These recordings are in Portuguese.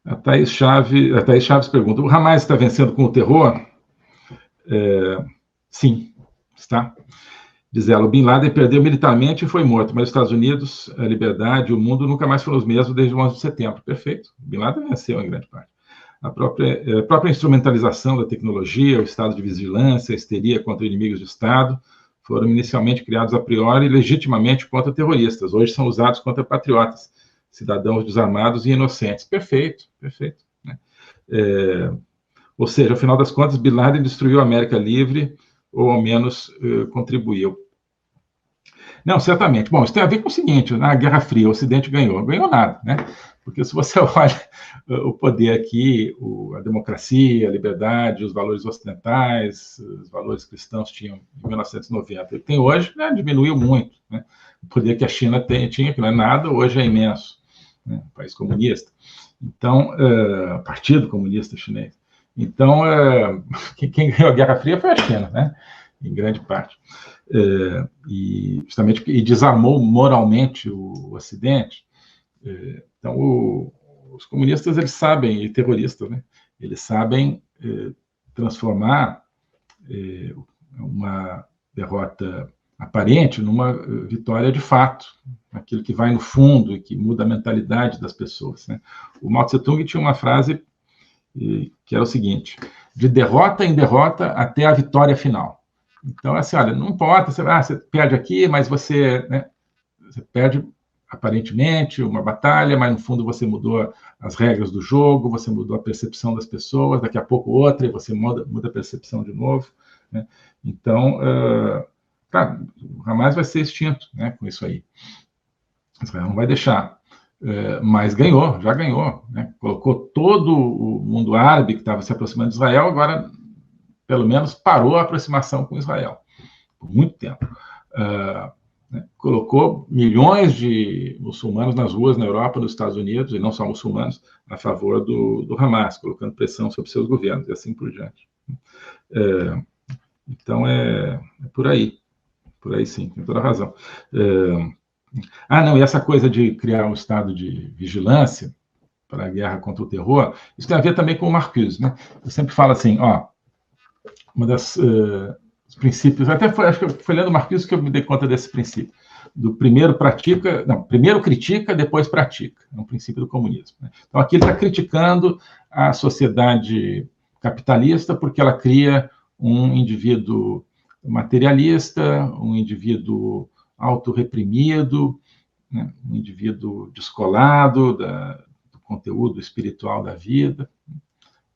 A Thaís Chaves pergunta, o Hamas está vencendo com o terror? Sim, está. Diz ela, o Bin Laden perdeu militarmente e foi morto, mas os Estados Unidos, a liberdade, o mundo nunca mais foram os mesmos desde o 11 de setembro. Perfeito. O Bin Laden venceu em grande parte. A própria instrumentalização da tecnologia, o estado de vigilância, a histeria contra inimigos de Estado, foram inicialmente criados a priori e legitimamente contra terroristas. Hoje são usados contra patriotas, cidadãos desarmados e inocentes. Perfeito, perfeito. Né? Ou seja, ao final das contas, Bin Laden destruiu a América livre, ou ao menos contribuiu. Não, certamente. Bom, isso tem a ver com o seguinte, na Guerra Fria, o Ocidente ganhou. Não ganhou nada, né? Porque se você olha o poder aqui, a democracia, a liberdade, os valores ocidentais, os valores cristãos tinham em 1990, e tem hoje, né, diminuiu muito. Né? O poder que a China tinha, que não é nada, hoje é imenso. Né? País comunista. Então, Partido Comunista Chinês. Então, quem ganhou a Guerra Fria foi a China, né? Em grande parte. E justamente desarmou moralmente o Ocidente. Então, os comunistas, eles sabem, e terroristas, né? Eles sabem transformar uma derrota aparente numa vitória de fato, aquilo que vai no fundo e que muda a mentalidade das pessoas. Né? O Mao Tse-tung tinha uma frase que era o seguinte, de derrota em derrota até a vitória final. Então, assim, olha, não importa, você perde aqui, mas você perde aparentemente uma batalha, mas no fundo você mudou as regras do jogo, você mudou a percepção das pessoas, daqui a pouco outra, e você muda a percepção de novo. Né? Então, claro, o Hamas vai ser extinto, né, com isso aí. Israel não vai deixar. Mas ganhou, já ganhou. Né? Colocou todo o mundo árabe que estava se aproximando de Israel, agora, pelo menos, parou a aproximação com Israel, por muito tempo. Né? Colocou milhões de muçulmanos nas ruas na Europa, nos Estados Unidos, e não só muçulmanos, a favor do Hamas, colocando pressão sobre seus governos, e assim por diante. Então, é por aí sim, tem toda a razão. Não, e essa coisa de criar um estado de vigilância para a guerra contra o terror, isso tem a ver também com o Marcuse, né? Eu sempre falo assim, uma das princípios, acho que foi lendo o Marcuse que eu me dei conta desse princípio, do primeiro critica, depois pratica, é um princípio do comunismo. Né? Então, aqui ele está criticando a sociedade capitalista porque ela cria um indivíduo materialista, um indivíduo autorreprimido, né? Um indivíduo descolado do conteúdo espiritual da vida,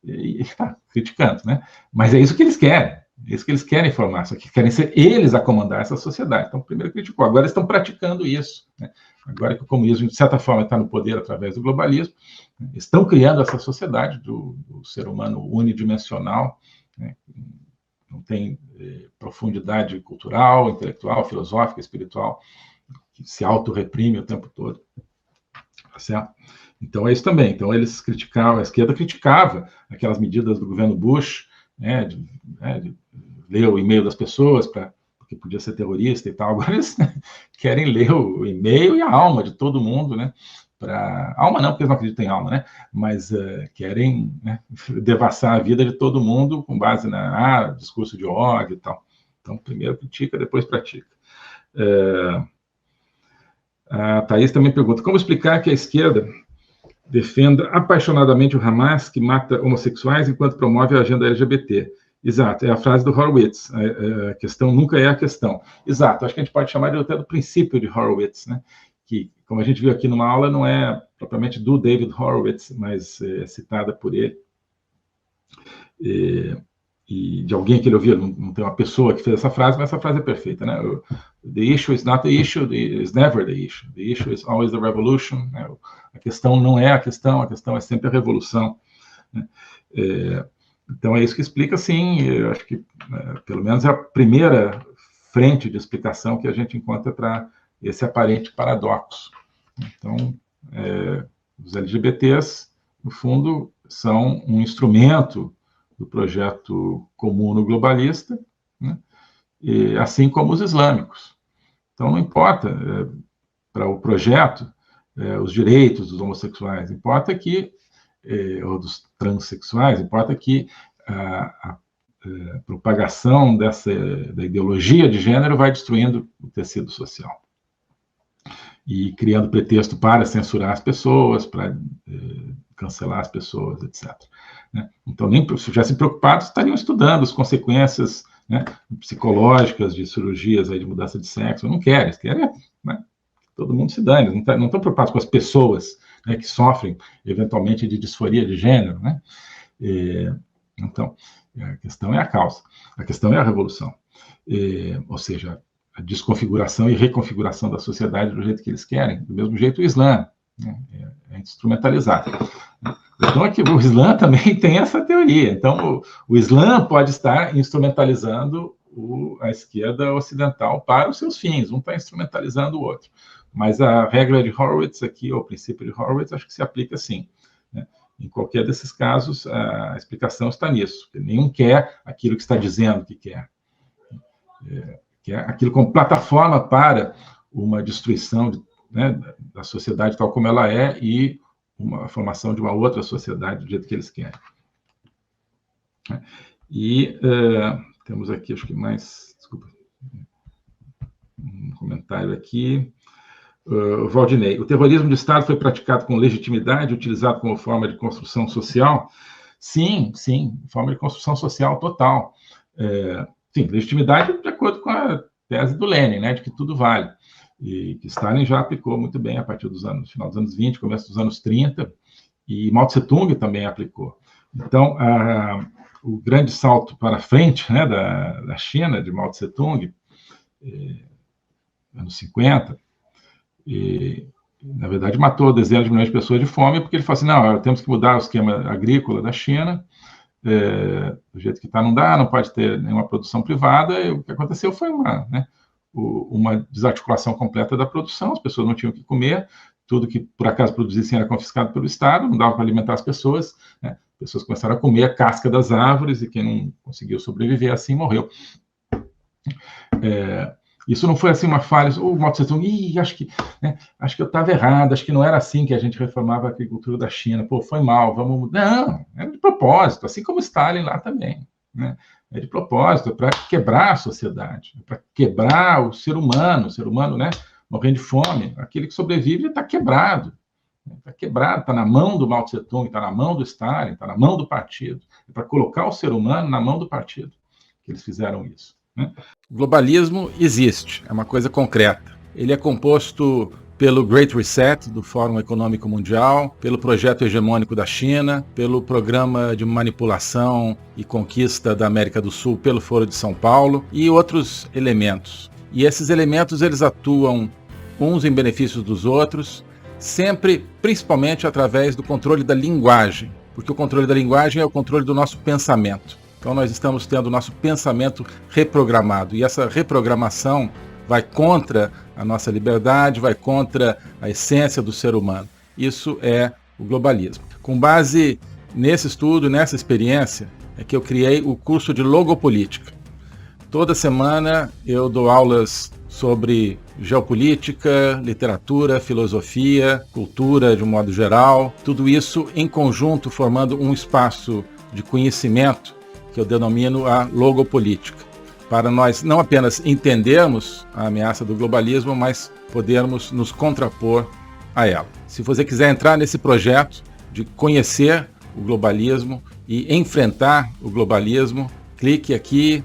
e está criticando, né? Mas é isso que eles querem, é isso que eles querem formar, só que querem ser eles a comandar essa sociedade. Então, primeiro criticou, agora estão praticando isso. Né? Agora que o comunismo, de certa forma, está no poder através do globalismo, né? Estão criando essa sociedade do ser humano unidimensional, né? Não tem profundidade cultural, intelectual, filosófica, espiritual, que se autorreprime o tempo todo. Tá certo? Então, é isso também. Então, eles criticavam, a esquerda criticava aquelas medidas do governo Bush, né, de ler o e-mail das pessoas, porque podia ser terrorista e tal. Agora eles querem ler o e-mail e a alma de todo mundo, né? Alma não, porque eles não acreditam em alma, né? Mas querem, né, devassar a vida de todo mundo com base no discurso de ódio e tal. Então, primeiro critica, depois pratica. A Thaís também pergunta, como explicar que a esquerda defenda apaixonadamente o Hamas, que mata homossexuais enquanto promove a agenda LGBT? Exato, é a frase do Horowitz, a questão nunca é a questão. Exato, acho que a gente pode chamar até do princípio de Horowitz, né? Que, como a gente viu aqui numa aula, não é propriamente do David Horowitz, mas é citada por ele. E de alguém que ele ouviu, não tem uma pessoa que fez essa frase, mas essa frase é perfeita, né? The issue is not the issue, is never the issue. The issue is always the revolution. Né? A questão não é a questão é sempre a revolução. Né? Então é isso que explica, sim, eu acho que pelo menos é a primeira frente de explicação que a gente encontra para esse aparente paradoxo. Então, os LGBTs, no fundo, são um instrumento do projeto comum globalista, né? E, assim como os islâmicos. Então, não importa para o projeto os direitos dos homossexuais, importa que ou dos transexuais, importa que a propagação da ideologia de gênero vai destruindo o tecido social e criando pretexto para censurar as pessoas, para cancelar as pessoas, etc. Né? Então, nem se tivessem preocupados, estariam estudando as consequências, né, psicológicas de cirurgias aí de mudança de sexo. Não querem, eles querem, né, que todo mundo se dane, não estão preocupados com as pessoas, né, que sofrem, eventualmente, de disforia de gênero. Né? Então, a questão é a causa, a questão é a revolução. Ou seja, a desconfiguração e reconfiguração da sociedade do jeito que eles querem, do mesmo jeito o Islã, né, é instrumentalizado. Então, aqui, o Islã também tem essa teoria. Então, o Islã pode estar instrumentalizando a esquerda ocidental para os seus fins, um está instrumentalizando o outro. Mas a regra de Horowitz aqui, ou o princípio de Horowitz, acho que se aplica assim, né? Em qualquer desses casos, a explicação está nisso. Nenhum quer aquilo que está dizendo que quer. Que é aquilo como plataforma para uma destruição né, da sociedade tal como ela é e uma formação de uma outra sociedade do jeito que eles querem. E temos aqui, acho que mais, desculpa, um comentário aqui. Valdinei, o terrorismo de Estado foi praticado com legitimidade, utilizado como forma de construção social? Sim, forma de construção social total. Sim, legitimidade de acordo com a tese do Lenin, né, de que tudo vale. E que Stalin já aplicou muito bem a partir dos final dos anos 20, começo dos anos 30, e Mao Tse-tung também aplicou. Então, o grande salto para frente, né, da China, de Mao Tse-tung, anos 50, na verdade matou dezenas de milhões de pessoas de fome, porque ele falou assim, não, temos que mudar o esquema agrícola da China, do jeito que está não dá, não pode ter nenhuma produção privada, e o que aconteceu foi uma desarticulação completa da produção, as pessoas não tinham o que comer, tudo que por acaso produzissem era confiscado pelo Estado, não dava para alimentar as pessoas, né? As pessoas começaram a comer a casca das árvores, e quem não conseguiu sobreviver assim morreu. Isso não foi assim uma falha, o Mao Tse-tung, acho que eu estava errado, acho que não era assim que a gente reformava a agricultura da China, foi mal, vamos mudar. Não, era de propósito, assim como Stalin lá também, né? É de propósito, é para quebrar a sociedade, é para quebrar o ser humano, né, morrendo de fome, aquele que sobrevive está quebrado, está na mão do Mao Tse-tung, está na mão do Stalin, está na mão do partido, é para colocar o ser humano na mão do partido que eles fizeram isso. Né? O globalismo existe, é uma coisa concreta. Ele é composto pelo Great Reset, do Fórum Econômico Mundial, pelo projeto hegemônico da China, pelo programa de manipulação e conquista da América do Sul pelo Foro de São Paulo e outros elementos. E esses elementos eles atuam uns em benefício dos outros, sempre, principalmente através do controle da linguagem, porque o controle da linguagem é o controle do nosso pensamento. Então nós estamos tendo o nosso pensamento reprogramado, e essa reprogramação vai contra a nossa liberdade, vai contra a essência do ser humano. Isso é o globalismo. Com base nesse estudo, nessa experiência, é que eu criei o curso de Logopolítica. Toda semana eu dou aulas sobre geopolítica, literatura, filosofia, cultura de um modo geral, tudo isso em conjunto formando um espaço de conhecimento que eu denomino a logopolítica, para nós não apenas entendermos a ameaça do globalismo, mas podermos nos contrapor a ela. Se você quiser entrar nesse projeto de conhecer o globalismo e enfrentar o globalismo, clique aqui